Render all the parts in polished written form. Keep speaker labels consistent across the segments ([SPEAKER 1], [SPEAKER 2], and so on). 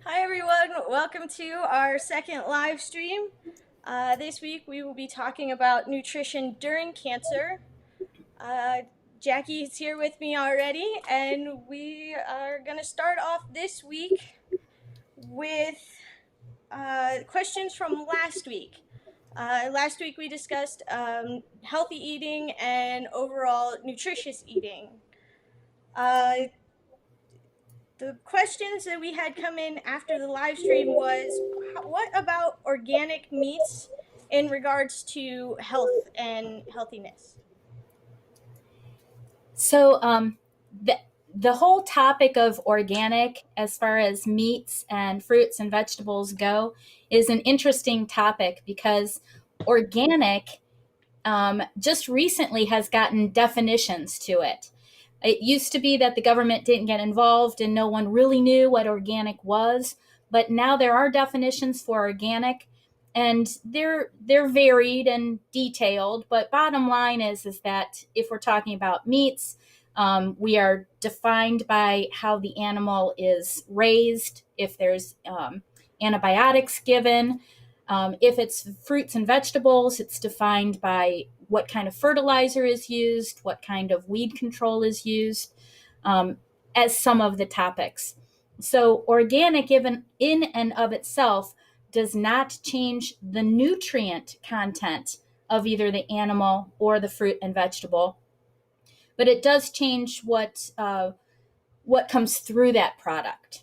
[SPEAKER 1] Hi everyone, welcome to our second live stream. This week we will be talking about nutrition during cancer. Uh, Jackie's here with me already, and we are going to start off this week with questions from last week. Last week we discussed healthy eating and overall nutritious eating. Uh, the questions that we had come in after the live stream was what about organic meats in regards to health and healthiness?
[SPEAKER 2] So, the the whole topic of organic, as far as meats and fruits and vegetables go, is an interesting topic because organic just recently has gotten definitions to it. It used to be that the government didn't get involved and no one really knew what organic was, but now there are definitions for organic, and they're varied and detailed. But bottom line is that if we're talking about meats, we are defined by how the animal is raised. If there's antibiotics given, if it's fruits and vegetables, it's defined by what kind of fertilizer is used, what kind of weed control is used, um, as some of the topics. So, organic, even in and of itself, does not change the nutrient content of either the animal or the fruit and vegetable, but it does change what comes through that product.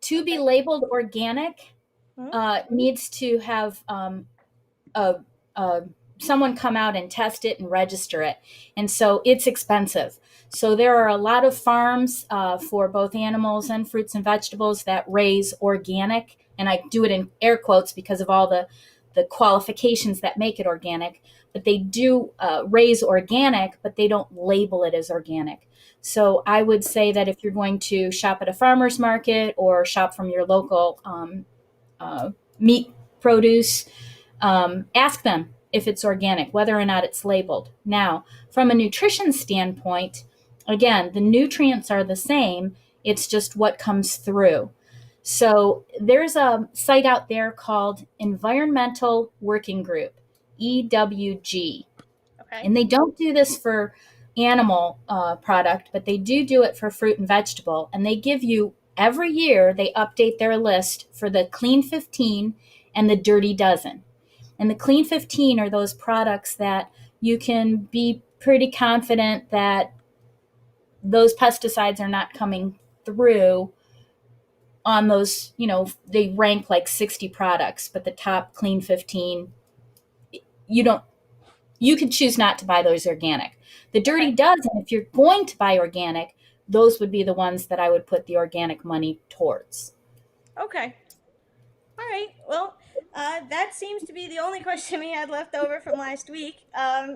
[SPEAKER 2] To be
[SPEAKER 1] Okay.
[SPEAKER 2] labeled organic,
[SPEAKER 1] Hmm.
[SPEAKER 2] needs to have a, a someone come out and test it and register it, and so it's expensive. So there are a lot of farms for both animals and fruits and vegetables that raise organic, and I do it in air quotes because of all the qualifications that make it organic. But they do raise organic, but they don't label it as organic. So I would say that if you're going to shop at a farmer's market or shop from your local uh, meat produce, ask them if it's organic, whether or not it's labeled. Now, from a nutrition standpoint, again, the nutrients are the same, it's just what comes through. So there's a site out there called Environmental Working Group, EWG,
[SPEAKER 1] Okay.
[SPEAKER 2] and they don't do this for animal product, but they do it for fruit and vegetable. And they give you every year, they update their list for the clean 15 and the dirty dozen. And the clean 15 are those products that you can be pretty confident that those pesticides are not coming through on those. They rank like 60 products, but the top clean 15, you don't you can choose not to buy those organic. The dirty
[SPEAKER 1] Okay.
[SPEAKER 2] dozen, if you're going to buy organic, those would be the ones that I would put the organic money towards.
[SPEAKER 1] Okay. All right. Well, that seems to be the only question we had left over from last week.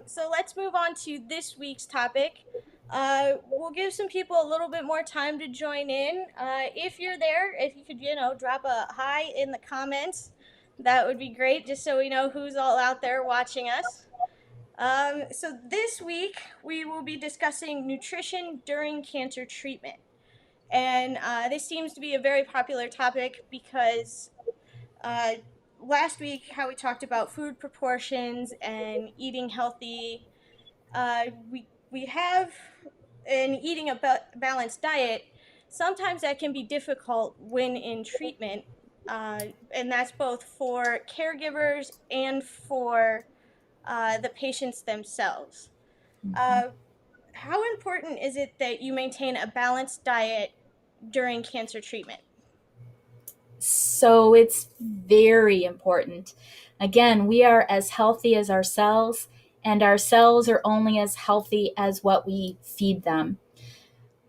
[SPEAKER 1] So let's move on to this week's topic. We'll give some people a little bit more time to join in. If you're there, if you could, drop a hi in the comments, that would be great, just so we know who's all out there watching us. So this week we will be discussing nutrition during cancer treatment. And this seems to be a very popular topic because uh, last week how we talked about food proportions and eating healthy. We have in eating a balanced diet. Sometimes that can be difficult when in treatment, and that's both for caregivers and for the patients themselves. Uh, how important is it that you maintain a balanced diet during cancer treatment?
[SPEAKER 2] So it's very important. Again, we are as healthy as our cells, and our cells are only as healthy as what we feed them.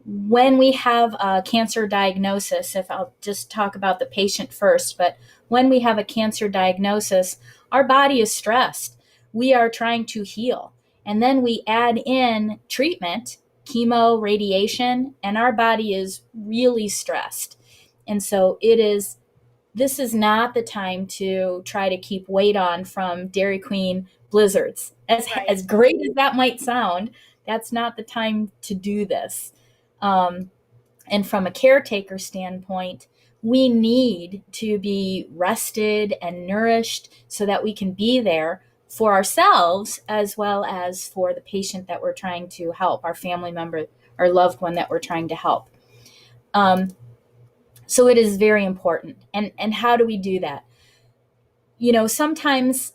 [SPEAKER 2] When we have a cancer diagnosis, if I'll just talk about the patient first, but when we have a cancer diagnosis, our body is stressed. We are trying to heal. And then we add in treatment, chemo, radiation, and our body is really stressed. And so this is not the time to try to keep weight on from Dairy Queen blizzards.
[SPEAKER 1] Right.
[SPEAKER 2] As great as that might sound, that's not the time to do this. Um, and from a caretaker standpoint, we need to be rested and nourished so that we can be there for ourselves as well as for the patient that we're trying to help, our family member or loved one that we're trying to help. Um, so it is very important. And how do we do that? Sometimes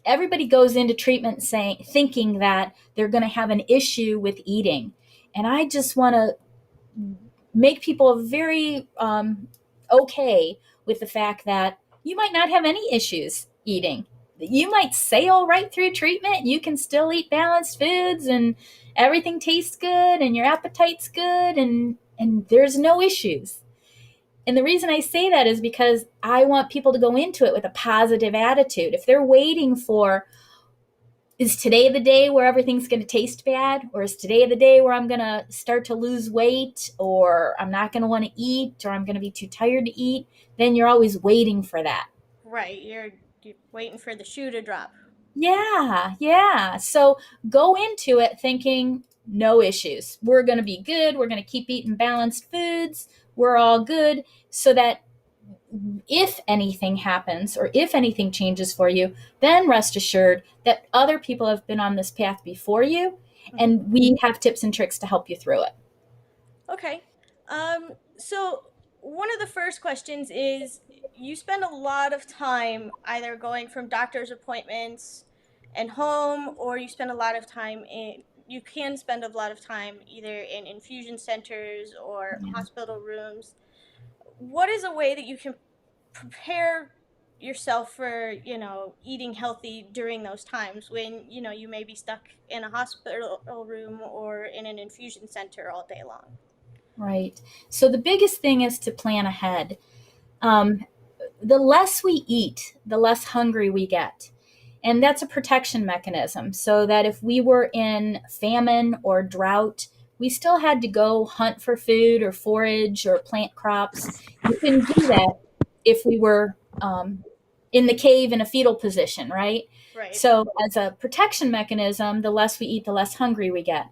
[SPEAKER 2] everybody goes into treatment thinking that they're going to have an issue with eating. And I just want to make people very okay with the fact that you might not have any issues eating. You might sail right through treatment. You can still eat balanced foods and everything tastes good and your appetite's good and there's no issues. And the reason I say that is because I want people to go into it with a positive attitude. If they're waiting for, is today the day where everything's going to taste bad? Or is today the day where I'm going to start to lose weight? Or I'm not going to want to eat? Or I'm going to be too tired to eat? Then you're always waiting for that.
[SPEAKER 1] Right. You're waiting for the shoe to drop.
[SPEAKER 2] Yeah. So go into it thinking no issues. We're going to be good. We're going to keep eating balanced foods. We're all good. So that if anything happens or if anything changes for you, then rest assured that other people have been on this path before you, and we have tips and tricks to help you through it.
[SPEAKER 1] Okay. So one of the first questions is, you spend a lot of time either going from doctor's appointments and home, or you can spend a lot of time either in infusion centers or
[SPEAKER 2] Yeah.
[SPEAKER 1] hospital rooms. What is a way that you can prepare yourself for, eating healthy during those times when, you may be stuck in a hospital room or in an infusion center all day long?
[SPEAKER 2] Right. So the biggest thing is to plan ahead. Um, the less we eat, the less hungry we get. And that's a protection mechanism so that if we were in famine or drought, we still had to go hunt for food or forage or plant crops. We couldn't do that if we were in the cave in a fetal position, right?
[SPEAKER 1] Right.
[SPEAKER 2] So, as a protection mechanism, the less we eat, the less hungry we get.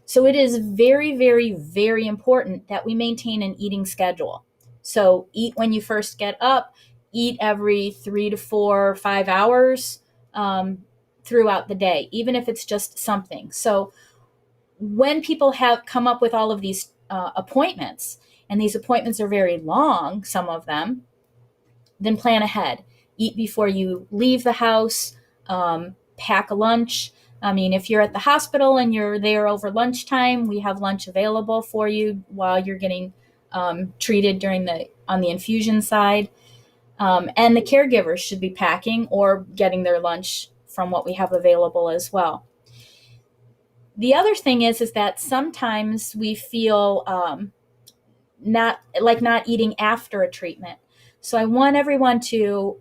[SPEAKER 2] So, it is very, very, very important that we maintain an eating schedule. So, eat when you first get up, eat every 3 to 4, 5 hours throughout the day, even if it's just something. So, when people have come up with all of these appointments, and these appointments are very long, some of them, then plan ahead. Eat before you leave the house, pack a lunch. I mean, if you're at the hospital and you're there over lunchtime, we have lunch available for you while you're getting treated on the infusion side. And the caregivers should be packing or getting their lunch from what we have available as well. The other thing is that sometimes we feel not eating after a treatment. So I want everyone to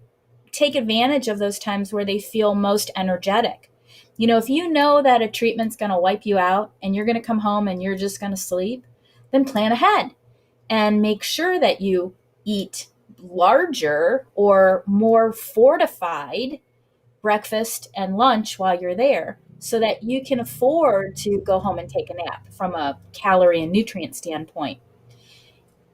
[SPEAKER 2] take advantage of those times where they feel most energetic. If you know that a treatment's going to wipe you out and you're going to come home and you're just going to sleep, then plan ahead and make sure that you eat larger or more fortified breakfast and lunch while you're there so that you can afford to go home and take a nap from a calorie and nutrient standpoint.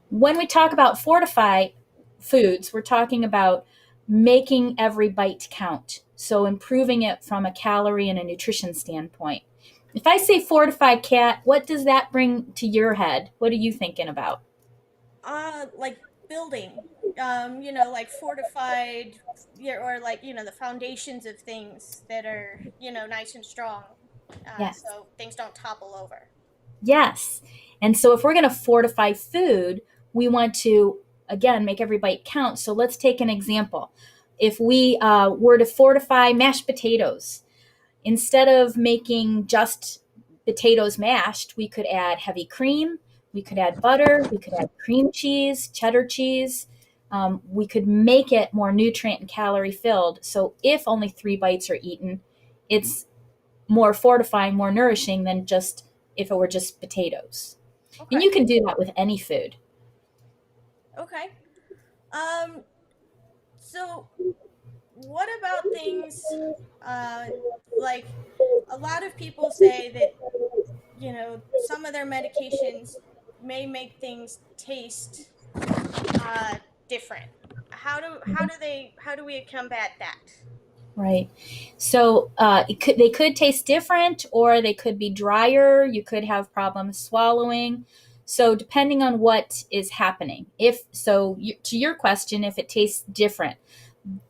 [SPEAKER 2] When we talk about fortified foods, we're talking about making every bite count. So improving it from a calorie and a nutrition standpoint. If I say fortified, Kat, what does that bring to your head? What are you thinking about?
[SPEAKER 1] Like building, like fortified, yeah, or like, the foundations of things that are, nice and strong,
[SPEAKER 2] Yes.
[SPEAKER 1] so things don't topple over.
[SPEAKER 2] Yes. And so if we're going to fortify food, we want to, again, make every bite count. So let's take an example. If we were to fortify mashed potatoes, instead of making just potatoes mashed, we could add heavy cream, we could add butter, we could add cream cheese, cheddar cheese. We could make it more nutrient and calorie filled. So if only 3 bites are eaten, it's more fortifying, more nourishing than just if it were just potatoes. And
[SPEAKER 1] Okay.
[SPEAKER 2] you can do that with any food.
[SPEAKER 1] Okay. Um, so what about things, uh, like, a lot of people say that, some of their medications may make things taste uh, different? How do we combat that?
[SPEAKER 2] Right. So they could taste different, or they could be drier. You could have problems swallowing. So depending on what is happening, if so, to your question, if it tastes different,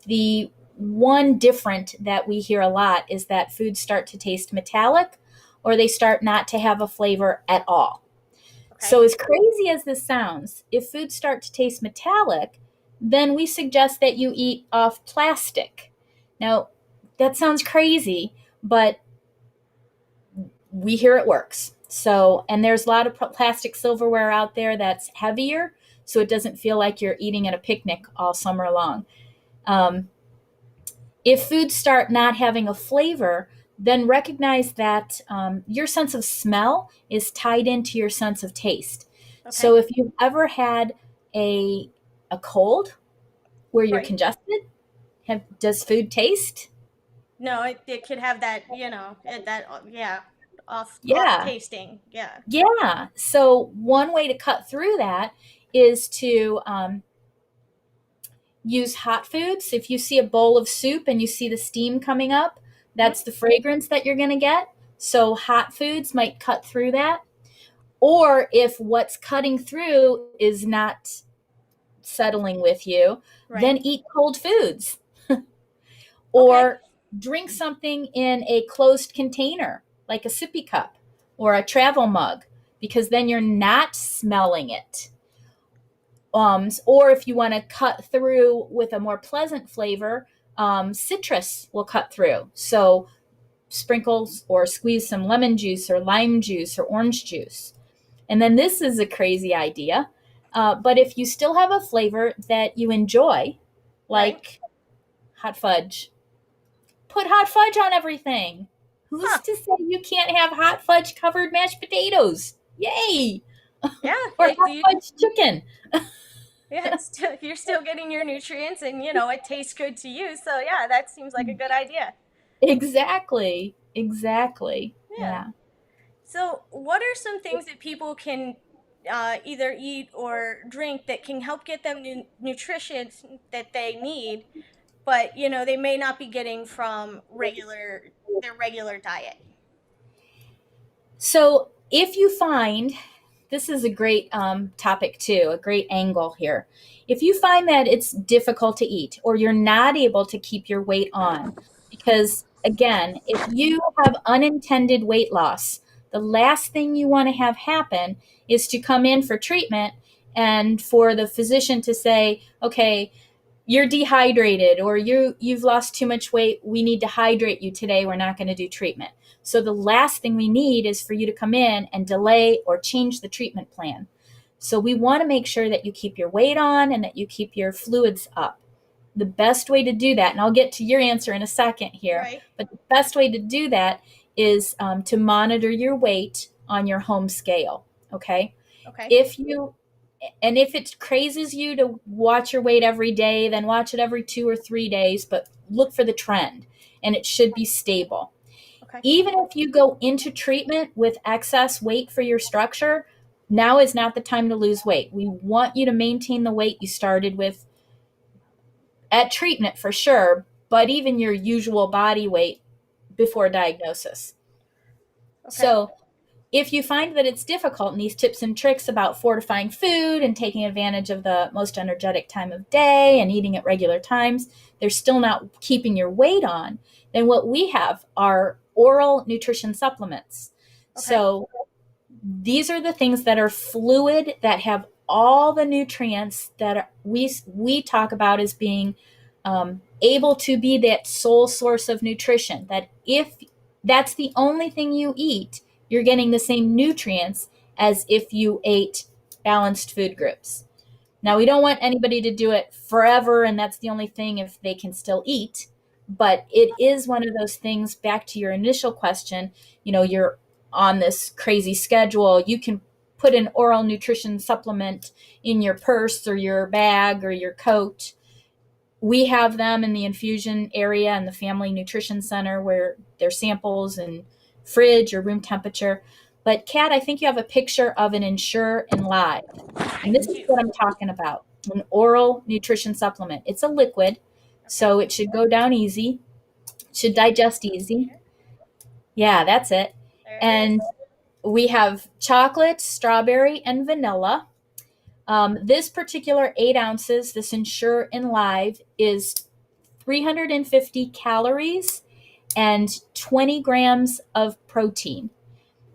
[SPEAKER 2] the one different that we hear a lot is that foods start to taste metallic, or they start not to have a flavor at all.
[SPEAKER 1] Okay.
[SPEAKER 2] So, as crazy as this sounds, if foods start to taste metallic, then we suggest that you eat off plastic. Now, that sounds crazy, but we hear it works. So, and there's a lot of plastic silverware out there that's heavier, so it doesn't feel like you're eating at a picnic all summer long. Um, if foods start not having a flavor, then recognize that your sense of smell is tied into your sense of taste.
[SPEAKER 1] Okay.
[SPEAKER 2] So if you've ever had a cold where you're
[SPEAKER 1] Right.
[SPEAKER 2] congested, does food taste?
[SPEAKER 1] No, it could have that, that yeah, off
[SPEAKER 2] Yeah,
[SPEAKER 1] tasting. Yeah.
[SPEAKER 2] yeah. So one way to cut through that is to use hot foods. If you see a bowl of soup and you see the steam coming up,
[SPEAKER 1] Hmm.
[SPEAKER 2] that's the fragrance that you're going to get. So hot foods might cut through that. Or if what's cutting through is not settling with you,
[SPEAKER 1] Right.
[SPEAKER 2] then eat cold foods.
[SPEAKER 1] Okay.
[SPEAKER 2] Or drink something in a closed container, like a sippy cup or a travel mug, because then you're not smelling it. Or if you want to cut through with a more pleasant flavor, citrus will cut through. So sprinkles or squeeze some lemon juice or lime juice or orange juice. And then this is a crazy idea. But if you still have a flavor that you enjoy,
[SPEAKER 1] Right.
[SPEAKER 2] like hot fudge, put hot fudge on everything. Who's
[SPEAKER 1] Huh.
[SPEAKER 2] to say you can't have hot fudge covered mashed potatoes? Yay!
[SPEAKER 1] Yeah.
[SPEAKER 2] Or hot fudge chicken.
[SPEAKER 1] Yeah, you're still getting your nutrients, and it tastes good to you. So yeah, that seems like a good idea.
[SPEAKER 2] Exactly. Exactly.
[SPEAKER 1] Yeah.
[SPEAKER 2] Yeah.
[SPEAKER 1] So, what are some things that people can either eat or drink that can help get them nutrition that they need, but they may not be getting from their regular diet?
[SPEAKER 2] So if you find this is a great topic too, a great angle here. If you find that it's difficult to eat or you're not able to keep your weight on, because again, if you have unintended weight loss, the last thing you want to have happen is to come in for treatment and for the physician to say, okay, you're dehydrated or you've lost too much weight, we need to hydrate you today, we're not going to do treatment. So the last thing we need is for you to come in and delay or change the treatment plan. So we want to make sure that you keep your weight on and that you keep your fluids up. The best way to do that, and I'll get to your answer in a second here,
[SPEAKER 1] Right.
[SPEAKER 2] but the best way to do that is to monitor your weight on your home scale. Okay.
[SPEAKER 1] Okay.
[SPEAKER 2] If you if it crazes you to watch your weight every day, then watch it every 2 or 3 days, but look for the trend and it should be stable.
[SPEAKER 1] Okay.
[SPEAKER 2] Even if you go into treatment with excess weight for your structure, now is not the time to lose weight. We want you to maintain the weight you started with at treatment for sure, but even your usual body weight before diagnosis.
[SPEAKER 1] Okay.
[SPEAKER 2] So if you find that it's difficult and these tips and tricks about fortifying food and taking advantage of the most energetic time of day and eating at regular times, they're still not keeping your weight on, then what we have are oral nutrition supplements.
[SPEAKER 1] Okay.
[SPEAKER 2] So these are the things that are fluid, that have all the nutrients that we talk about as being able to be that sole source of nutrition. That if that's the only thing you eat, you're getting the same nutrients as if you ate balanced food groups. Now, we don't want anybody to do it forever, and that's the only thing if they can still eat. But it is one of those things, back to your initial question, you're on this crazy schedule. You can put an oral nutrition supplement in your purse or your bag or your coat. We have them in the infusion area and the family nutrition center where they're samples and fridge or room temperature. But Kat, I think you have a picture of an Ensure Enlive.
[SPEAKER 1] I
[SPEAKER 2] And this is
[SPEAKER 1] do.
[SPEAKER 2] what I'm talking about. an oral nutrition supplement. It's a liquid, so it should go down easy, should digest easy. Yeah, that's it.
[SPEAKER 1] There it
[SPEAKER 2] And
[SPEAKER 1] is.
[SPEAKER 2] we have chocolate, strawberry, and vanilla. This particular 8 ounces, this Ensure Enlive, is 350 calories and 20 grams of protein.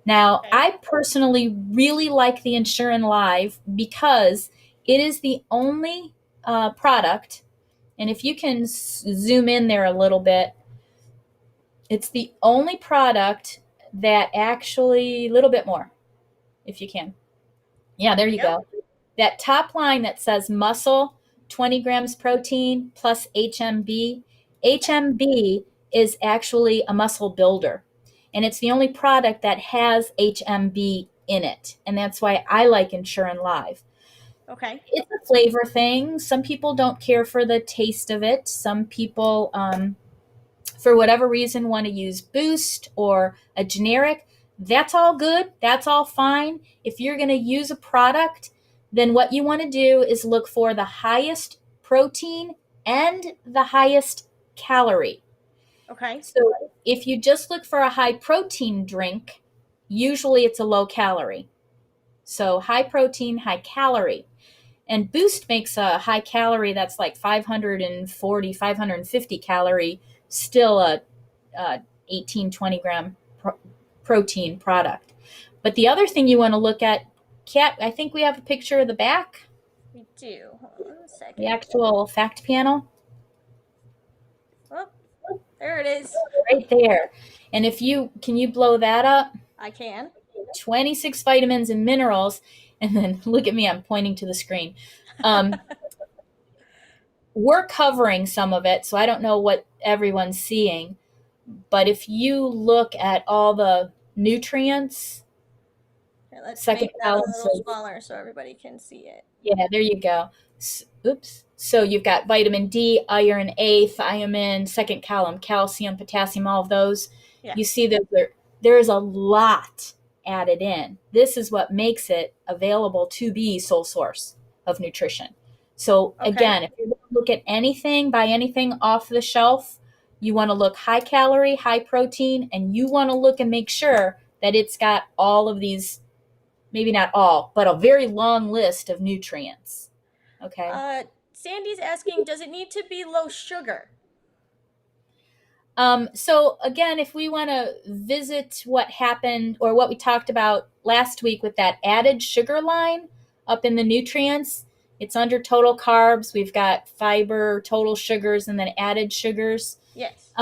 [SPEAKER 2] Now,
[SPEAKER 1] Okay.
[SPEAKER 2] I personally really like the Ensure Enlive because it is the only product, and if you can zoom in there a little bit, it's the only product that actually, a little bit more, if you can. Yeah, there you go. That top line that says muscle, 20 grams protein plus HMB. HMB is actually a muscle builder, and it's the only product that has HMB in it. And that's why I like Ensure Enlive.
[SPEAKER 1] Okay.
[SPEAKER 2] It's a flavor thing. Some people don't care for the taste of it. Some people, for whatever reason, want to use Boost or a generic. That's all good. That's all fine. If you're going to use a product, then what you want to do is look for the highest protein and the highest calorie.
[SPEAKER 1] Okay.
[SPEAKER 2] So if you just look for a high protein drink, usually it's a low calorie. So high protein, high calorie. And Boost makes a high calorie that's like 540, 550 calorie, still a 18, 20 gram protein product. But the other thing you want to look at, Kat, I think we have a picture of the back.
[SPEAKER 1] We do. Hold on a second.
[SPEAKER 2] The actual fact panel.
[SPEAKER 1] Oh, there it is.
[SPEAKER 2] Right there. And if can you blow that up?
[SPEAKER 1] I can.
[SPEAKER 2] 26 vitamins and minerals. And then look at me, I'm pointing to the screen. We're covering some of it, so I don't know what everyone's seeing. But if you look at all the nutrients,
[SPEAKER 1] Here, let's
[SPEAKER 2] second
[SPEAKER 1] make that a
[SPEAKER 2] column
[SPEAKER 1] little
[SPEAKER 2] says,
[SPEAKER 1] smaller so everybody can see it.
[SPEAKER 2] yeah, there you go. Oops. So you've got vitamin D, iron, A, thiamine, second column, calcium, potassium, all of those.
[SPEAKER 1] Yeah.
[SPEAKER 2] You see that there's a lot added in. This is what makes it available to be sole source of nutrition. So
[SPEAKER 1] Okay.
[SPEAKER 2] again, if you're going to look at anything, buy anything off the shelf, you want to look high calorie, high protein, and you want to look and make sure that it's got all of these, maybe not all, but a very long list of nutrients. Okay.
[SPEAKER 1] Sandy's asking, does it need to be low sugar?
[SPEAKER 2] So again, if we want to visit what happened or what we talked about last week with that added sugar line up in the nutrients, it's under total carbs. We've got fiber, total sugars, and then added sugars.
[SPEAKER 1] Yes.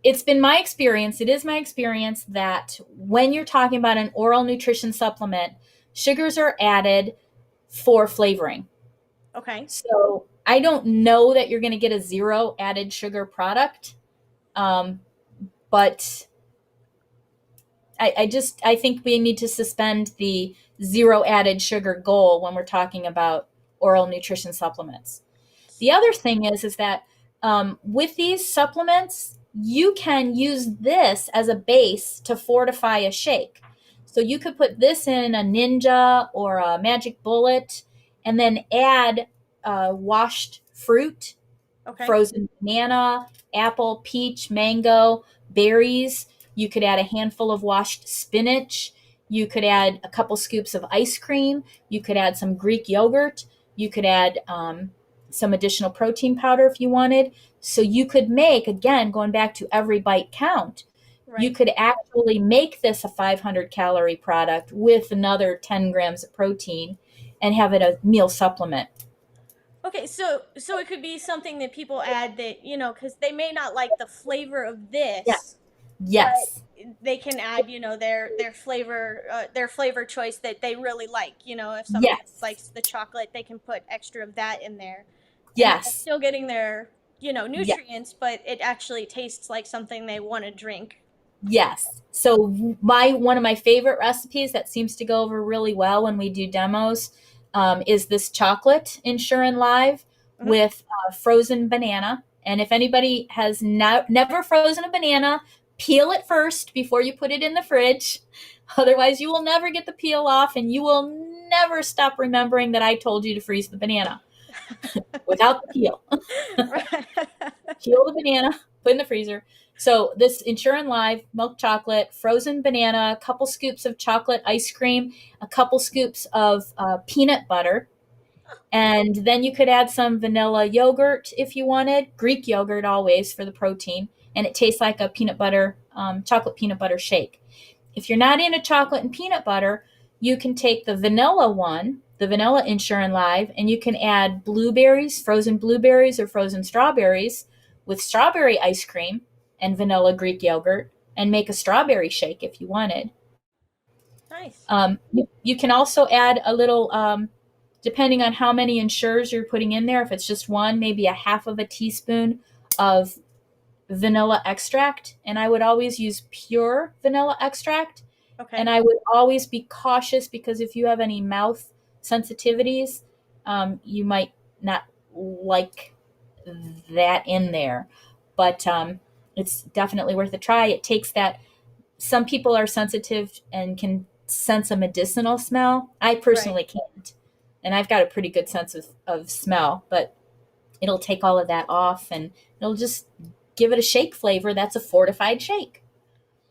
[SPEAKER 2] It's been my experience, it is my experience that when you're talking about an oral nutrition supplement, sugars are added for flavoring.
[SPEAKER 1] Okay.
[SPEAKER 2] So I don't know that you're going to get a 0 added sugar product, but I think we need to suspend the 0 added sugar goal when we're talking about oral nutrition supplements. The other thing is that with these supplements, you can use this as a base to fortify a shake. So you could put this in a Ninja or a Magic Bullet and then add washed fruit,
[SPEAKER 1] Okay.
[SPEAKER 2] frozen banana, apple, peach, mango, berries. You could add a handful of washed spinach. You could add a couple scoops of ice cream. You could add some Greek yogurt. You could add some additional protein powder if you wanted. So you could make, again, going back to every bite count,
[SPEAKER 1] Right.
[SPEAKER 2] you could actually make this a 500 calorie product with another 10 grams of protein and have it a meal supplement.
[SPEAKER 1] Okay, so it could be something that people add that, because they may not like the flavor of this.
[SPEAKER 2] Yes.
[SPEAKER 1] But they can add, their flavor choice that they really like. If somebody likes the chocolate, they can put extra of that in there.
[SPEAKER 2] Yes.
[SPEAKER 1] They're still getting their, nutrients, but it actually tastes like something they want to drink.
[SPEAKER 2] Yes. So one of my favorite recipes that seems to go over really well when we do demos is this chocolate Ensure Enlive with frozen banana. And if anybody has never frozen a banana, peel it first before you put it in the fridge. Otherwise, you will never get the peel off and you will never stop remembering that I told you to freeze the banana without the peel. Peel the banana, put in the freezer. So this Ensure Live milk chocolate, frozen banana, a couple scoops of chocolate ice cream, a couple scoops of peanut butter, and then you could add some vanilla yogurt if you wanted, Greek yogurt always for the protein, and it tastes like a peanut butter, chocolate peanut butter shake. If you're not into chocolate and peanut butter, you can take the vanilla one, the vanilla Ensure Live, and you can add blueberries, frozen blueberries or frozen strawberries with strawberry ice cream and vanilla Greek yogurt and make a strawberry shake if you wanted.
[SPEAKER 1] Nice.
[SPEAKER 2] You can also add a little, depending on how many Ensures you're putting in there, if it's just one, maybe a half of a teaspoon of vanilla extract. And I would always use pure vanilla extract.
[SPEAKER 1] Okay.
[SPEAKER 2] And I would always be cautious because if you have any mouth sensitivities, you might not like that in there. But it's definitely worth a try. It takes that. Some people are sensitive and can sense a medicinal smell. I personally can't. And I've got a pretty good sense of smell, but it'll take all of that off and it'll just give it a shake flavor. That's a fortified shake.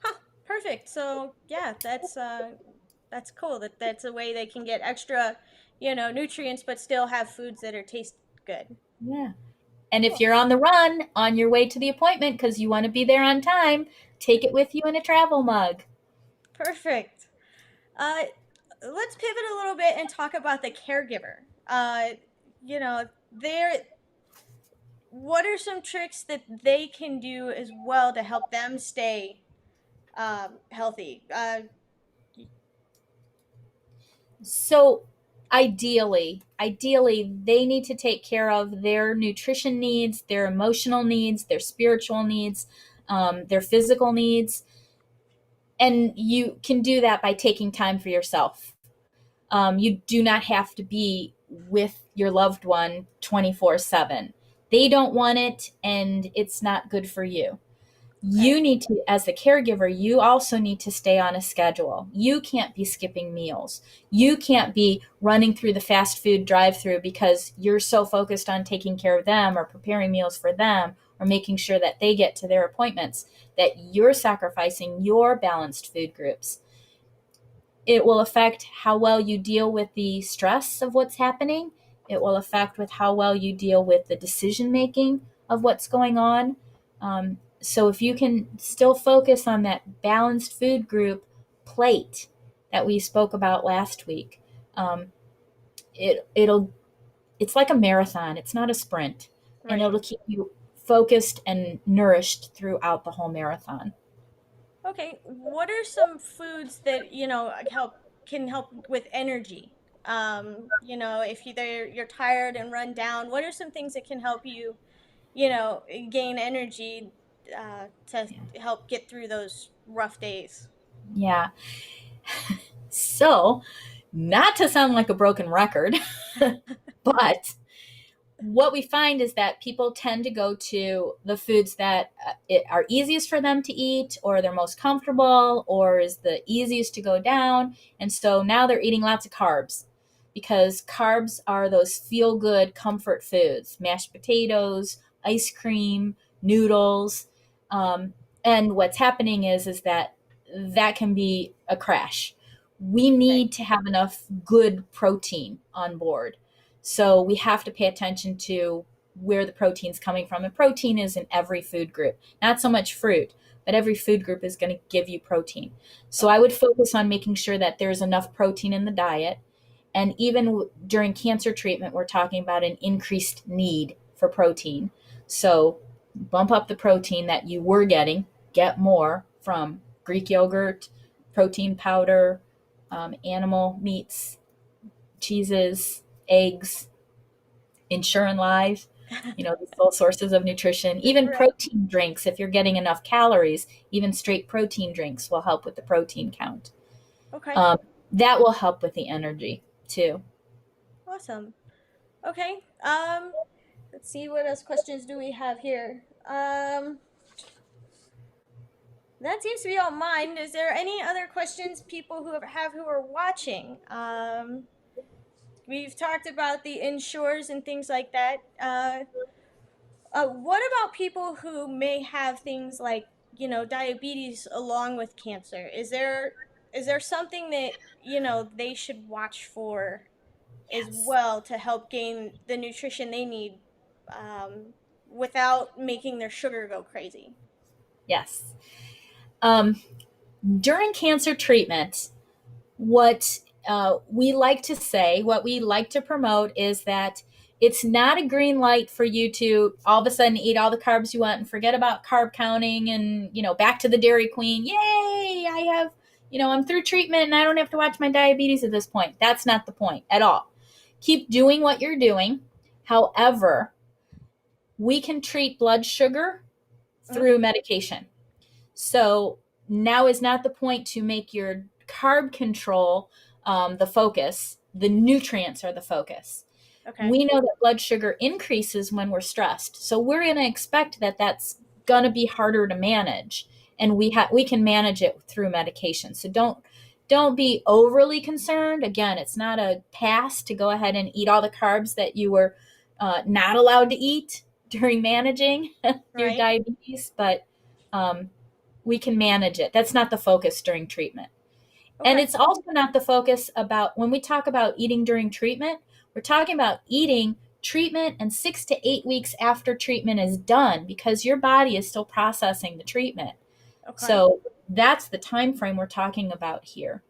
[SPEAKER 1] Huh. Perfect. So yeah, that's cool. That's a way they can get extra, nutrients, but still have foods that are taste good.
[SPEAKER 2] Yeah. And if
[SPEAKER 1] Cool.
[SPEAKER 2] you're on the run on your way to the appointment because you want to be there on time, take it with you in a travel mug.
[SPEAKER 1] Perfect. Uh, let's pivot a little bit and talk about the caregiver. You know, there. What are some tricks that they can do as well to help them stay healthy?
[SPEAKER 2] So ideally they need to take care of their nutrition needs, their emotional needs, their spiritual needs, their physical needs. And you can do that by taking time for yourself. You do not have to be with your loved one 24/7. They don't want it, and it's not good for you.
[SPEAKER 1] Okay.
[SPEAKER 2] You need to, as the caregiver, you also need to stay on a schedule. You can't be skipping meals. You can't be running through the fast food drive through because you're so focused on taking care of them or preparing meals for them or making sure that they get to their appointments that you're sacrificing your balanced food groups. It will affect how well you deal with the stress of what's happening. It will affect with how well you deal with the decision making of what's going on. So if you can still focus on that balanced food group plate that we spoke about last week, um, it'll it's like a marathon. It's not a sprint, and
[SPEAKER 1] Right.
[SPEAKER 2] it'll keep you focused and nourished throughout the whole marathon.
[SPEAKER 1] Okay. What are some foods that can help with energy? If you're tired and run down, what are some things that can help you, gain energy to help get through those rough days?
[SPEAKER 2] Yeah. So, not to sound like a broken record, but what we find is that people tend to go to the foods that are easiest for them to eat or they're most comfortable or is the easiest to go down. And so now they're eating lots of carbs because carbs are those feel good comfort foods, mashed potatoes, ice cream, noodles. Um, and what's happening is that can be a crash. We
[SPEAKER 1] Okay.
[SPEAKER 2] need to have enough good protein on board, so we have to pay attention to where the protein's coming from. And protein is in every food group, not so much fruit, but every food group is going to give you protein. So I
[SPEAKER 1] Okay.
[SPEAKER 2] would focus on making sure that there's enough protein in the diet. And even during cancer treatment, we're talking about an increased need for protein. So bump up the protein that you were getting, get more from Greek yogurt, protein powder, animal meats, cheeses, eggs, Ensure Live, these full sources of nutrition, even
[SPEAKER 1] Right.
[SPEAKER 2] protein drinks. If you're getting enough calories, even straight protein drinks will help with the protein count.
[SPEAKER 1] Okay.
[SPEAKER 2] Um, that will help with the energy too.
[SPEAKER 1] Awesome. Okay. Let's see what else questions do we have here. That seems to be all mine. Is there any other questions people who are watching? we've talked about the insures and things like that. What about people who may have things like, diabetes along with cancer? Is there something that, they should watch for as
[SPEAKER 2] Yes.
[SPEAKER 1] well to help gain the nutrition they need, um, without making their sugar go crazy?
[SPEAKER 2] Yes. Um, During cancer treatment, what we like to say, what we like to promote is that it's not a green light for you to all of a sudden eat all the carbs you want and forget about carb counting and, back to the Dairy Queen. Yay, I have, I'm through treatment and I don't have to watch my diabetes at this point. That's not the point at all. Keep doing what you're doing. However, we can treat blood sugar
[SPEAKER 1] Mhm.
[SPEAKER 2] through medication. So now is not the point to make your carb control the focus. The nutrients are the focus.
[SPEAKER 1] Okay.
[SPEAKER 2] We know that blood sugar increases when we're stressed. So we're going to expect that that's going to be harder to manage. And we can manage it through medication. So don't be overly concerned. Again, it's not a pass to go ahead and eat all the carbs that you were not allowed to eat during managing your
[SPEAKER 1] Right.
[SPEAKER 2] diabetes, but um, we can manage it. That's not the focus during treatment. And
[SPEAKER 1] Okay.
[SPEAKER 2] it's also not the focus about when we talk about eating during treatment, we're talking about eating treatment and 6 to 8 weeks after treatment is done because your body is still processing the treatment.
[SPEAKER 1] Okay.
[SPEAKER 2] So that's the time frame we're talking about here.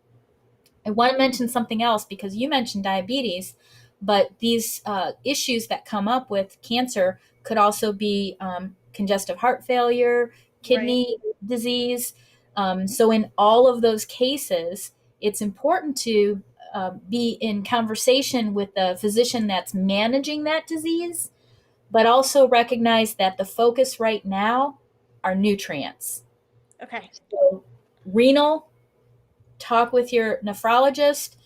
[SPEAKER 2] I want to mention something else because you mentioned diabetes, but these issues that come up with cancer could also be congestive heart failure,
[SPEAKER 1] Right.
[SPEAKER 2] kidney disease. So, in all of those cases, it's important to be in conversation with the physician that's managing that disease, but also recognize that the focus right now are nutrients.
[SPEAKER 1] Okay.
[SPEAKER 2] So, renal, talk with your nephrologist,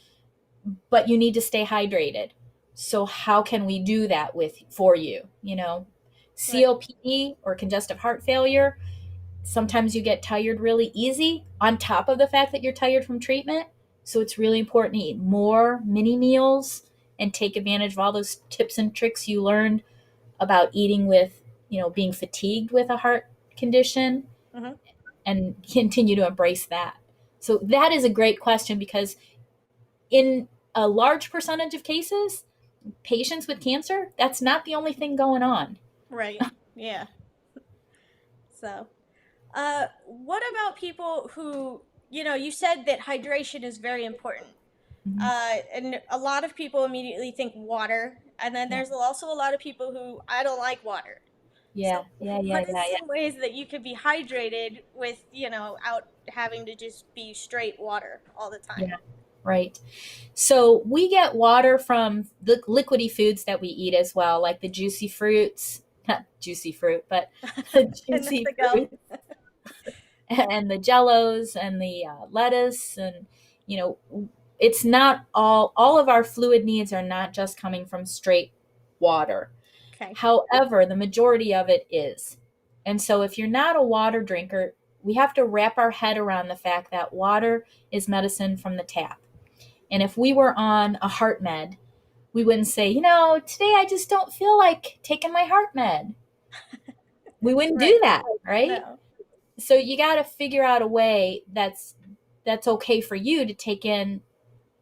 [SPEAKER 2] but you need to stay hydrated. So how can we do that for you?
[SPEAKER 1] Right.
[SPEAKER 2] COPD or congestive heart failure, sometimes you get tired really easy on top of the fact that you're tired from treatment. So it's really important to eat more mini meals and take advantage of all those tips and tricks you learned about eating with, being fatigued with a heart condition
[SPEAKER 1] Mhm.
[SPEAKER 2] and continue to embrace that. So that is a great question because in a large percentage of cases, patients with cancer, that's not the only thing going on.
[SPEAKER 1] Right. Yeah. So, what about people who, you said that hydration is very important.
[SPEAKER 2] Mhm.
[SPEAKER 1] And a lot of people immediately think water, and then
[SPEAKER 2] Yeah,
[SPEAKER 1] there's also a lot of people who I don't like water.
[SPEAKER 2] yeah,
[SPEAKER 1] So,
[SPEAKER 2] yeah, yeah,
[SPEAKER 1] what is
[SPEAKER 2] yeah,
[SPEAKER 1] some ways that you could be hydrated with, out having to just be straight water all the
[SPEAKER 2] yeah,
[SPEAKER 1] time?
[SPEAKER 2] yeah. Right. So we get water from the liquidy foods that we eat as well, like the juicy fruits, not juicy fruit, but the
[SPEAKER 1] And that's
[SPEAKER 2] juicy
[SPEAKER 1] a go.
[SPEAKER 2] fruit and the jellos and the lettuce and you know it's not all of our fluid needs are not just coming from straight water.
[SPEAKER 1] Okay.
[SPEAKER 2] However, the majority of it is. And so if you're not a water drinker, we have to wrap our head around the fact that water is medicine from the tap. And if we were on a heart med, we wouldn't say, today I just don't feel like taking my heart med. We wouldn't do
[SPEAKER 1] Right.
[SPEAKER 2] that, right?
[SPEAKER 1] No.
[SPEAKER 2] So you got to figure out a way that's okay for you to take in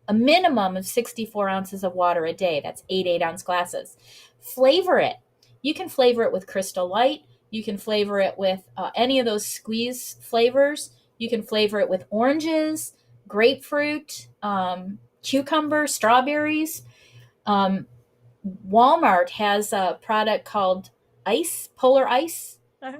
[SPEAKER 2] a minimum of 64 ounces of water a day. That's 8 8-ounce glasses. Flavor it. You can flavor it with Crystal Light. You can flavor it with any of those squeeze flavors. You can flavor it with oranges, grapefruit, cucumber, strawberries. Um, Walmart has a product called Ice, Polar Ice,
[SPEAKER 1] Uh-huh.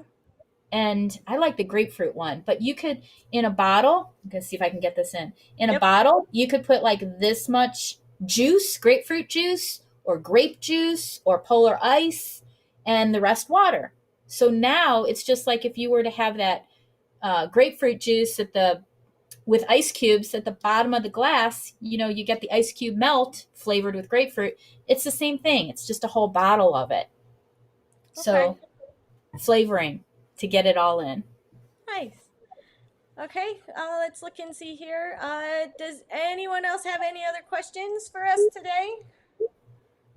[SPEAKER 2] and I like the grapefruit one. But you could, in a bottle, I'm gonna see if I can get this in. In a
[SPEAKER 1] Yep.
[SPEAKER 2] bottle, you could put like this much juice, grapefruit juice, or grape juice, or polar ice, and the rest water. So now it's just like if you were to have that grapefruit juice with ice cubes at the bottom of the glass. You get the ice cube melt flavored with grapefruit. It's the same thing. It's just a whole bottle of it.
[SPEAKER 1] Okay.
[SPEAKER 2] So flavoring to get it all in.
[SPEAKER 1] Nice. Okay, let's look and see here. Does anyone else have any other questions for us today?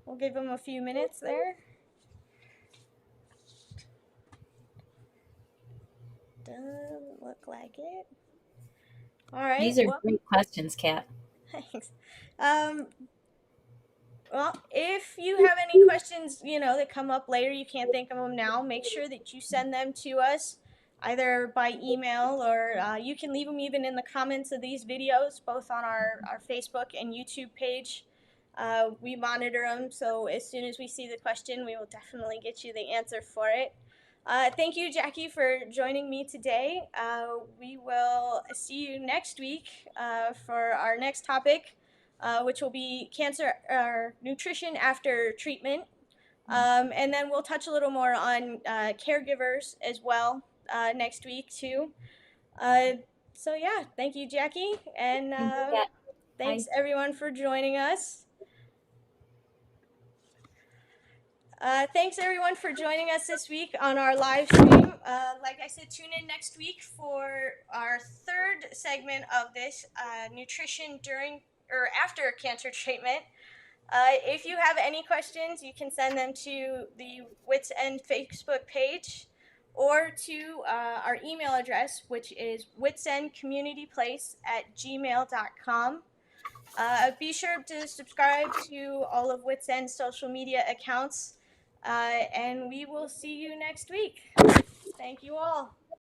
[SPEAKER 1] We'll give them a few minutes there. Doesn't look like it. All right.
[SPEAKER 2] These are
[SPEAKER 1] Well,
[SPEAKER 2] great questions, Kat.
[SPEAKER 1] thanks. Well, if you have any questions, that come up later, you can't think of them now, make sure that you send them to us either by email or you can leave them even in the comments of these videos, both on our Facebook and YouTube page. We monitor them, so as soon as we see the question, we will definitely get you the answer for it. Thank you, Jackie, for joining me today. We will see you next week for our next topic, which will be cancer or nutrition after treatment. And then we'll touch a little more on caregivers as well next week, too. So, yeah, thank you, Jackie. And thanks, everyone, for joining us. Thanks everyone for joining us this week on our live stream. Like I said, tune in next week for our third segment of this nutrition during or after cancer treatment. If you have any questions, you can send them to the Wits End Facebook page or to our email address, which is witsendcommunityplace@gmail.com. Be sure to subscribe to all of Wits End's social media accounts, and we will see you next week. Thank you all.